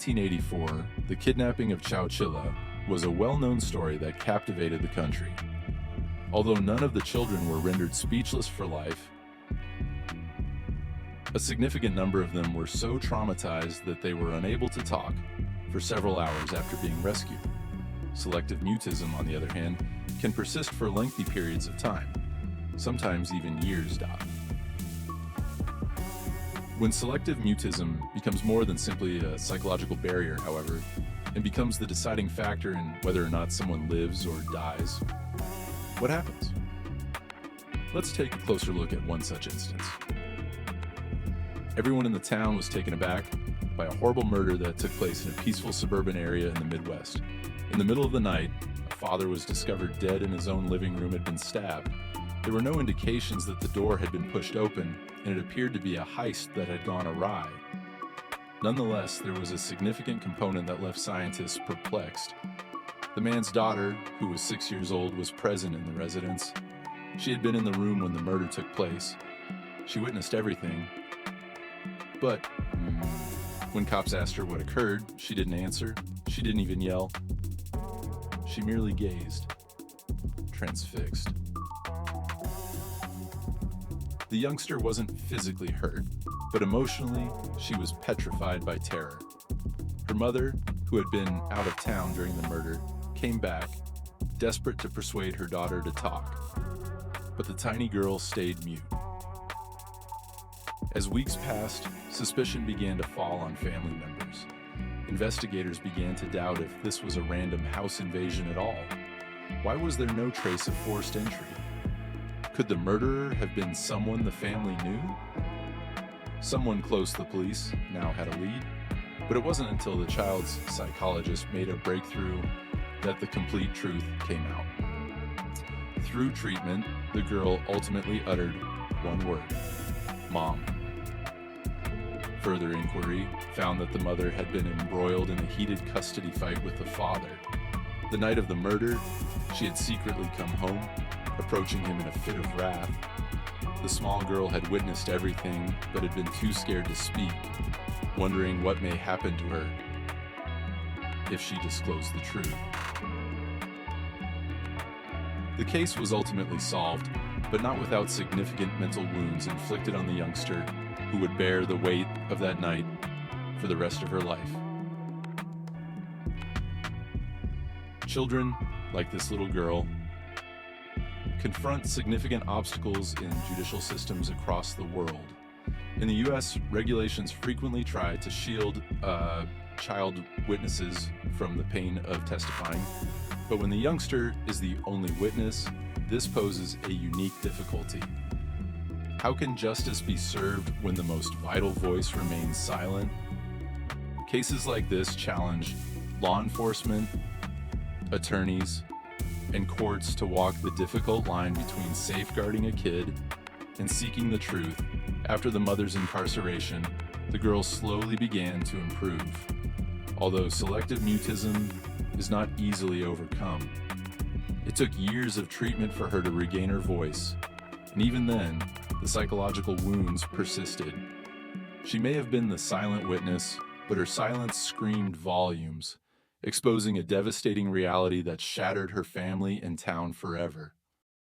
1984, the kidnapping of Chowchilla was a well-known story that captivated the country. Although none of the children were rendered speechless for life, a significant number of them were so traumatized that they were unable to talk for several hours after being rescued. Selective mutism, on the other hand, can persist for lengthy periods of time, sometimes even years. When selective mutism becomes more than simply a psychological barrier, however, and becomes the deciding factor in whether or not someone lives or dies, what happens? Let's take a closer look at one such instance. Everyone in the town was taken aback by a horrible murder that took place in a peaceful suburban area in the Midwest. In the middle of the night, a father was discovered dead in his own living room, had been stabbed. There were no indications that the door had been pushed open, and it appeared to be a heist that had gone awry. Nonetheless, there was a significant component that left scientists perplexed. The man's daughter, who was 6 years old, was present in the residence. She had been in the room when the murder took place. She witnessed everything. But when cops asked her what occurred, she didn't answer. She didn't even yell. She merely gazed, transfixed. The youngster wasn't physically hurt, but emotionally, she was petrified by terror. Her mother, who had been out of town during the murder, came back, desperate to persuade her daughter to talk. But the tiny girl stayed mute. As weeks passed, suspicion began to fall on family members. Investigators began to doubt if this was a random house invasion at all. Why was there no trace of forced entry? Could the murderer have been someone the family knew? Someone close to the police now had a lead, but it wasn't until the child's psychologist made a breakthrough that the complete truth came out. Through treatment, the girl ultimately uttered one word: Mom. Further inquiry found that the mother had been embroiled in a heated custody fight with the father. The night of the murder, she had secretly come home, approaching him in a fit of wrath. The small girl had witnessed everything, but had been too scared to speak, wondering what may happen to her if she disclosed the truth. The case was ultimately solved, but not without significant mental wounds inflicted on the youngster, who would bear the weight of that night for the rest of her life. Children, like this little girl, confront significant obstacles in judicial systems across the world. In the U.S., regulations frequently try to shield child witnesses from the pain of testifying, but when the youngster is the only witness, this poses a unique difficulty. How can justice be served when the most vital voice remains silent? Cases like this challenge law enforcement, attorneys, and courts to walk the difficult line between safeguarding a kid and seeking the truth. After the mother's incarceration, the girl slowly began to improve. Although selective mutism is not easily overcome, it took years of treatment for her to regain her voice, and even then, the psychological wounds persisted. She may have been the silent witness, but her silence screamed volumes, exposing a devastating reality that shattered her family and town forever.